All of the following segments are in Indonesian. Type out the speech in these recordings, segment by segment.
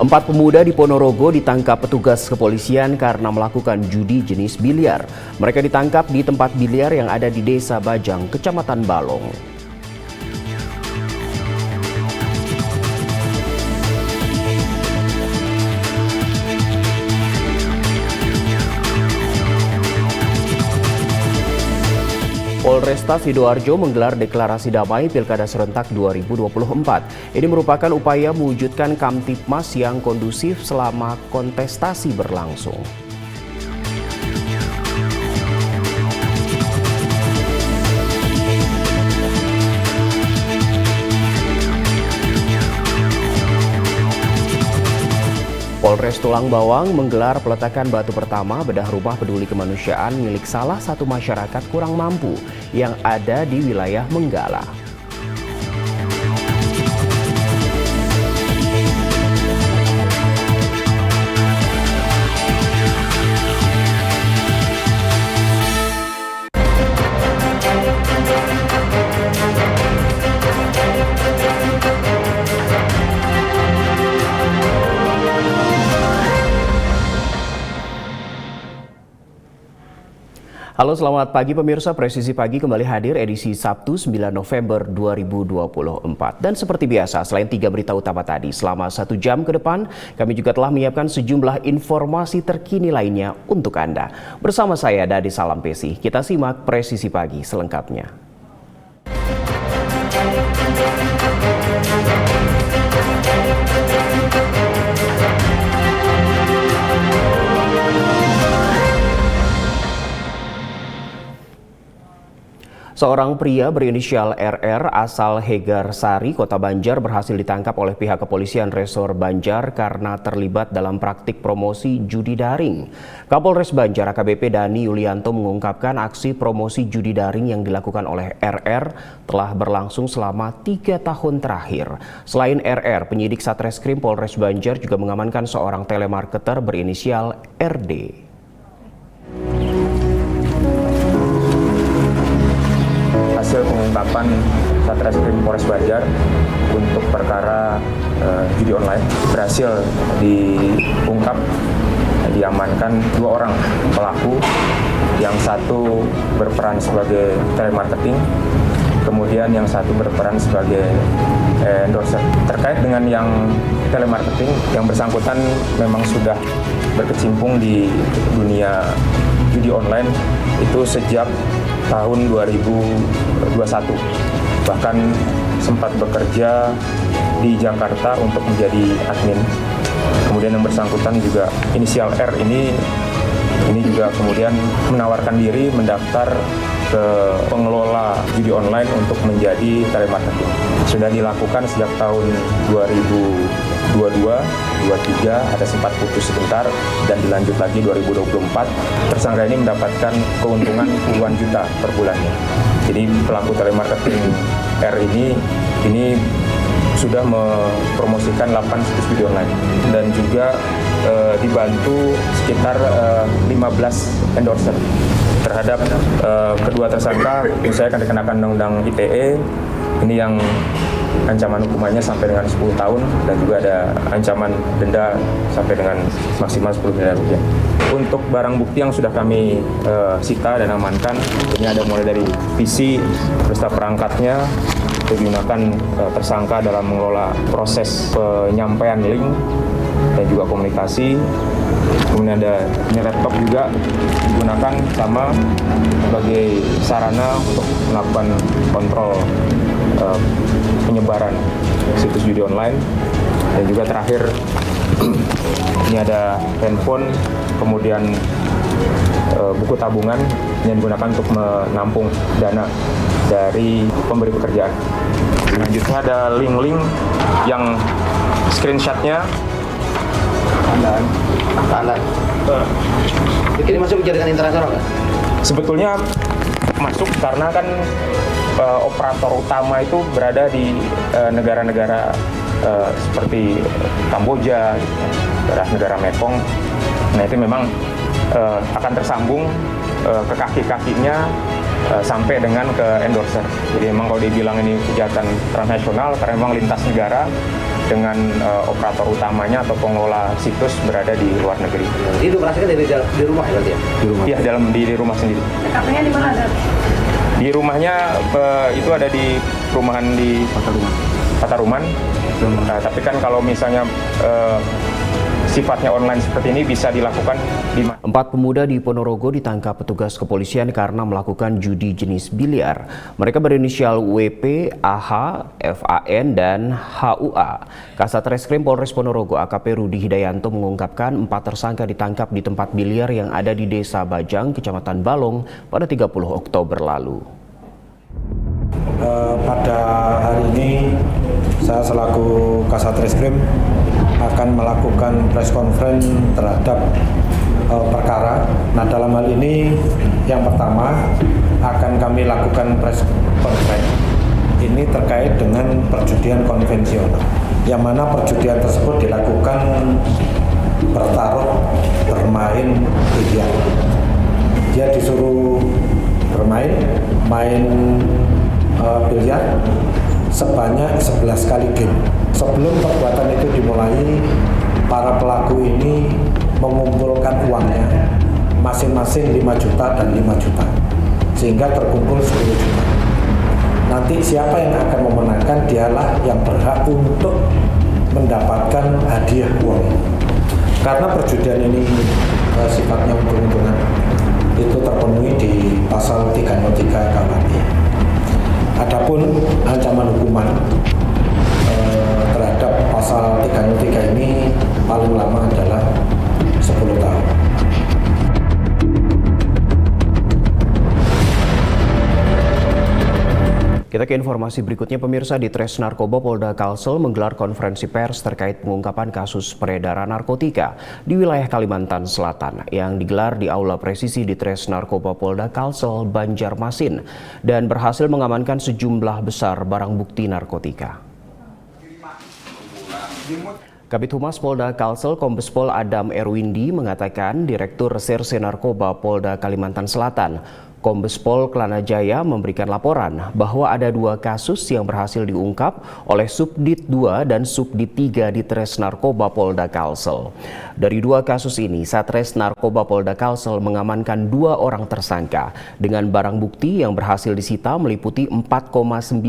Empat pemuda di Ponorogo ditangkap petugas kepolisian karena melakukan judi jenis biliar. Mereka ditangkap di tempat biliar yang ada di Desa Bajang, Kecamatan Balong. Polresta Sidoarjo menggelar deklarasi damai Pilkada Serentak 2024. Ini merupakan upaya mewujudkan Kamtipmas yang kondusif selama kontestasi berlangsung. Polres Tulang Bawang menggelar peletakan batu pertama bedah rumah peduli kemanusiaan milik salah satu masyarakat kurang mampu yang ada di wilayah Menggala. Halo, selamat pagi pemirsa. Presisi Pagi kembali hadir edisi Sabtu 9 November 2024. Dan seperti biasa, selain 3 berita utama tadi, selama 1 jam ke depan, kami juga telah menyiapkan sejumlah informasi terkini lainnya untuk Anda. Bersama saya, Dadi Salampesi, kita simak Presisi Pagi selengkapnya. Seorang pria berinisial RR asal Hegar Sari, Kota Banjar berhasil ditangkap oleh pihak kepolisian Resor Banjar karena terlibat dalam praktik promosi judi daring. Kapolres Banjar AKBP Dani Yulianto mengungkapkan aksi promosi judi daring yang dilakukan oleh RR telah berlangsung selama 3 tahun terakhir. Selain RR, penyidik Satreskrim Polres Banjar juga mengamankan seorang telemarketer berinisial RD. Hasil pengungkapan Satreskrim Polres Banjar untuk perkara judi online berhasil diungkap, diamankan 2 orang pelaku, yang satu berperan sebagai telemarketing, kemudian yang satu berperan sebagai endorser. Terkait dengan yang telemarketing, yang bersangkutan memang sudah berkecimpung di dunia judi online itu sejak tahun 2021, bahkan sempat bekerja di Jakarta untuk menjadi admin. Kemudian yang bersangkutan juga inisial R ini juga kemudian menawarkan diri mendaftar ke pengelola judi online untuk menjadi telemarketing. Sudah dilakukan sejak tahun 2022, 2023, ada sempat putus sebentar dan dilanjut lagi 2024. Tersangka ini mendapatkan keuntungan puluhan juta per bulannya. Jadi pelaku telemarketing R ini sudah mempromosikan 8 situs judi online dan juga dibantu sekitar 15 endorser. Terhadap kedua tersangka, saya akan dikenakan Undang-Undang ITE, ini yang ancaman hukumannya sampai dengan 10 tahun dan juga ada ancaman denda sampai dengan maksimal 10 miliar rupiah. Untuk barang bukti yang sudah kami sita dan amankan, ini ada mulai dari PC beserta perangkatnya, digunakan tersangka dalam mengelola proses penyampaian link dan juga komunikasi. Kemudian ada ini laptop juga digunakan sama sebagai sarana untuk melakukan kontrol penyebaran situs judi online. Dan juga terakhir ini ada handphone, kemudian buku tabungan yang digunakan untuk menampung dana dari pemberi pekerjaan. Selanjutnya ada link-link yang screenshotnya Thailand. Ini masuk jaringan internasional kan? Sebetulnya masuk karena kan operator utama itu berada di negara-negara seperti Kamboja, negara Mekong. Nah itu memang akan tersambung ke kaki-kakinya sampai dengan ke endorser. Jadi memang kalau dibilang ini kejahatan transnasional karena memang lintas negara dengan operator utamanya atau pengelola situs berada di luar negeri. Ini dioperasikan di rumah ya berarti ya? Di rumah. Iya, di rumah sendiri. TKP-nya di mana ada? Di rumahnya itu ada di perumahan di Pataruman. Tapi kan kalau misalnya sifatnya online seperti ini bisa dilakukan di mana? 4 pemuda di Ponorogo ditangkap petugas kepolisian karena melakukan judi jenis biliar. Mereka berinisial WP, AH, FAN, dan HUA. Kasat Reskrim Polres Ponorogo AKP Rudi Hidayanto mengungkapkan 4 tersangka ditangkap di tempat biliar yang ada di Desa Bajang, Kecamatan Balong pada 30 Oktober lalu. Pada hari ini saya selaku Kasat Reskrim akan melakukan press conference terhadap perkara. Nah, dalam hal ini yang pertama akan kami lakukan press conference ini terkait dengan perjudian konvensional, yang mana perjudian tersebut dilakukan bertaruh bermain biliar. Dia disuruh main biliar sebanyak 11 kali game. Sebelum perbuatan itu dimulai, para pelaku ini mengumpulkan uangnya masing-masing 5 juta dan 5 juta, sehingga terkumpul 10 juta. Nanti siapa yang akan memenangkan, dialah yang berhak untuk mendapatkan hadiah uang. Karena perjudian ini sifatnya untung-untungan, itu terpenuhi di pasal 303 KUHP. Adapun ancaman hukuman terhadap pasal 303 ini paling lama adalah 10 tahun. Kita ke informasi berikutnya, pemirsa. Di Tres Narkoba Polda Kalsel menggelar konferensi pers terkait pengungkapan kasus peredaran narkotika di wilayah Kalimantan Selatan yang digelar di Aula Presisi di Tres Narkoba Polda Kalsel, Banjarmasin, dan berhasil mengamankan sejumlah besar barang bukti narkotika. Kabid Humas Polda Kalsel Kombes Pol Adam Erwindi mengatakan Direktur Reserse Narkoba Polda Kalimantan Selatan Kombes Pol Klanajaya memberikan laporan bahwa ada 2 kasus yang berhasil diungkap oleh Subdit 2 dan Subdit 3 di Tres Narkoba Polda Kalsel. Dari 2 kasus ini, Satres Narkoba Polda Kalsel mengamankan 2 orang tersangka dengan barang bukti yang berhasil disita meliputi 4,97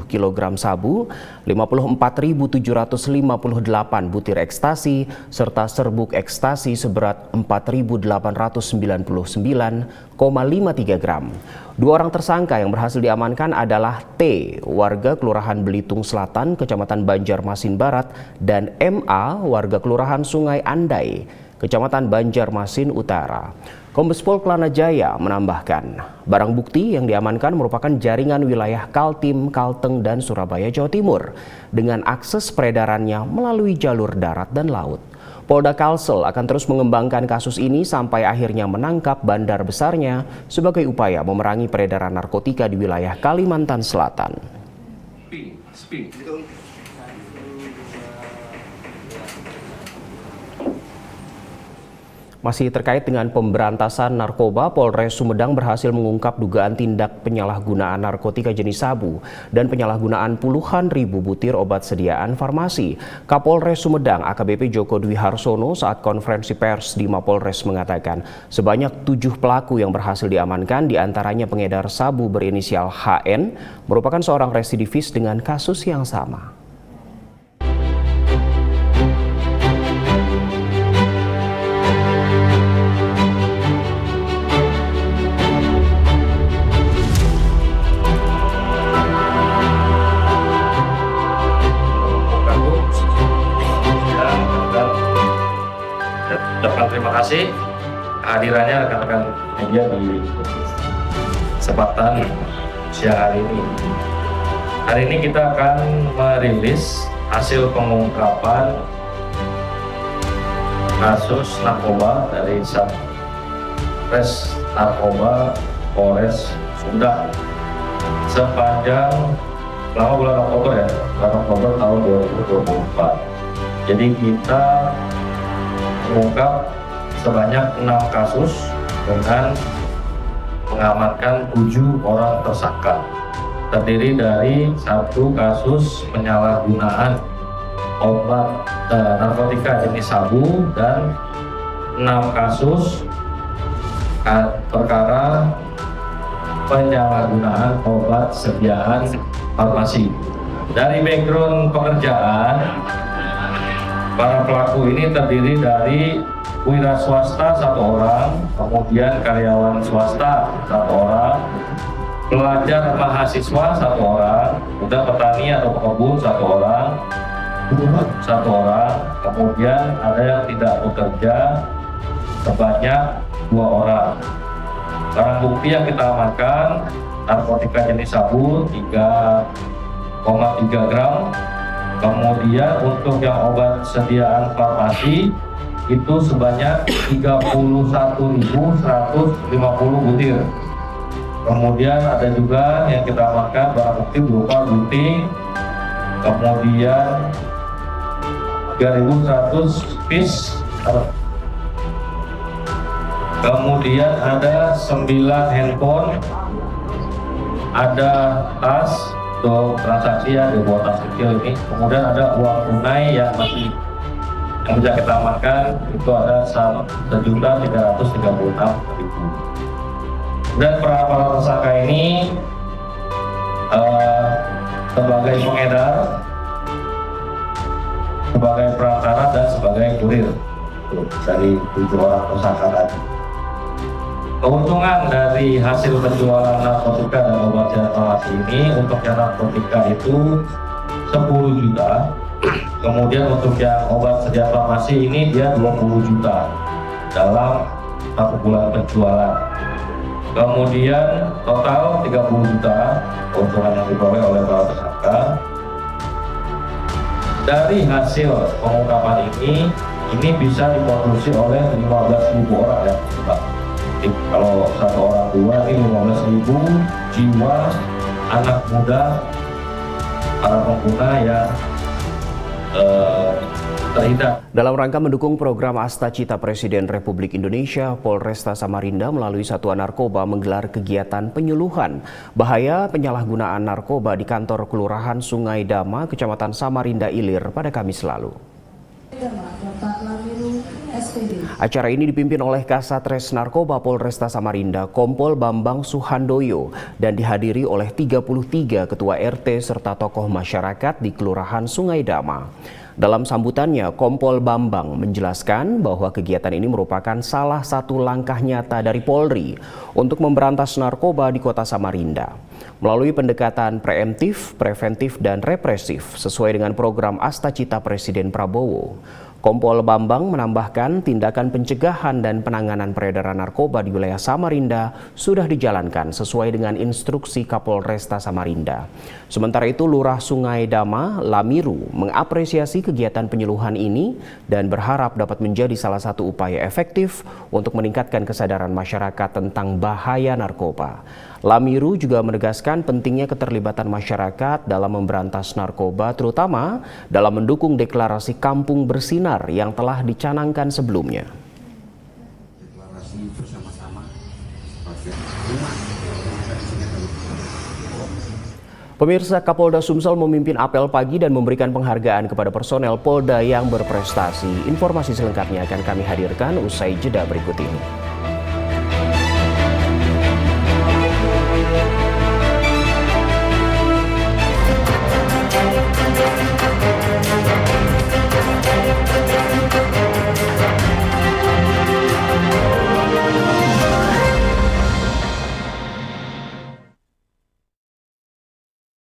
kg sabu, 54.758 butir ekstasi, serta serbuk ekstasi seberat 4.899,53 gram. 2 orang tersangka yang berhasil diamankan adalah T, warga Kelurahan Belitung Selatan, Kecamatan Banjarmasin Barat, dan MA, warga Kelurahan Sungai Andai, Kecamatan Banjarmasin Utara. Kombes Pol Klanajaya menambahkan, barang bukti yang diamankan merupakan jaringan wilayah Kaltim, Kalteng, dan Surabaya, Jawa Timur, dengan akses peredarannya melalui jalur darat dan laut. Polda Kalsel akan terus mengembangkan kasus ini sampai akhirnya menangkap bandar besarnya sebagai upaya memerangi peredaran narkotika di wilayah Kalimantan Selatan. Masih terkait dengan pemberantasan narkoba, Polres Sumedang berhasil mengungkap dugaan tindak penyalahgunaan narkotika jenis sabu dan penyalahgunaan puluhan ribu butir obat sediaan farmasi. Kapolres Sumedang AKBP Joko Dwi Harsono saat konferensi pers di Mapolres mengatakan sebanyak 7 pelaku yang berhasil diamankan, diantaranya pengedar sabu berinisial HN, merupakan seorang residivis dengan kasus yang sama. Terima kasih kehadirannya rekan-rekan media di kesempatan siang hari ini. Hari ini kita akan merilis hasil pengungkapan kasus narkoba dari Satres Narkoba Polres Sumedang sepanjang selama bulan Oktober ya, bulan Oktober tahun 2024. Jadi kita mengungkap sebanyak 6 kasus dengan mengamankan 7 orang tersangka. Terdiri dari 1 kasus penyalahgunaan obat narkotika jenis sabu dan 6 kasus perkara penyalahgunaan obat sediaan farmasi. Dari background pekerjaan, para pelaku ini terdiri dari wira swasta 1 orang, kemudian karyawan swasta 1 orang, pelajar mahasiswa 1 orang, udah petani atau pekebun 1 orang, 1 orang, kemudian ada yang tidak bekerja sebanyak 2 orang. Barang bukti yang kita amankan narkotika jenis sabu 3,3 gram. Kemudian untuk yang obat sediaan farmasi itu sebanyak 31.150 butir. Kemudian ada juga yang kita amankan barang bukti berupa gunting, kemudian 3.100 piece. Kemudian ada 9 handphone, ada tas untuk transaksi ya, di bawah tas kecil ini. Kemudian ada uang tunai yang bisa kita amankan itu ada 1.336.000. Dan para tersangka ini sebagai pengedar, sebagai perantara dan sebagai kurir dari 7 orang tersangka tadi. Keuntungan dari hasil penjualan narkotika dan obat sediaan farmasi ini untuk yang narkotika itu 10 juta. Kemudian untuk yang obat sediaan farmasi ini dia 20 juta dalam 1 bulan penjualan. Kemudian total 30 juta keuntungan yang diperoleh oleh para tersangka. Dari hasil pengungkapan ini bisa dikonsumsi oleh 15.000 orang ya Pak. Kalau 1 orang 2 ini 15.000 jiwa anak muda para pengguna yang terhidap. Dalam rangka mendukung program Asta Cita Presiden Republik Indonesia, Polresta Samarinda melalui Satuan Narkoba menggelar kegiatan penyuluhan bahaya penyalahgunaan narkoba di kantor Kelurahan Sungai Dama, Kecamatan Samarinda Ilir pada Kamis lalu. Acara ini dipimpin oleh Kasatres Narkoba Polresta Samarinda, Kompol Bambang Suhandoyo, dan dihadiri oleh 33 ketua RT serta tokoh masyarakat di Kelurahan Sungai Dama. Dalam sambutannya, Kompol Bambang menjelaskan bahwa kegiatan ini merupakan salah satu langkah nyata dari Polri untuk memberantas narkoba di Kota Samarinda. Melalui pendekatan preemptif, preventif, dan represif sesuai dengan program Asta Cita Presiden Prabowo. Kompol Bambang menambahkan tindakan pencegahan dan penanganan peredaran narkoba di wilayah Samarinda sudah dijalankan sesuai dengan instruksi Kapolresta Samarinda. Sementara itu, Lurah Sungai Dama, Lamiru, mengapresiasi kegiatan penyuluhan ini dan berharap dapat menjadi salah satu upaya efektif untuk meningkatkan kesadaran masyarakat tentang bahaya narkoba. Lamiru juga menegaskan pentingnya keterlibatan masyarakat dalam memberantas narkoba, terutama dalam mendukung deklarasi Kampung Bersinar yang telah dicanangkan sebelumnya. Pemirsa, Kapolda Sumsel memimpin apel pagi dan memberikan penghargaan kepada personel Polda yang berprestasi. Informasi selengkapnya akan kami hadirkan usai jeda berikut ini.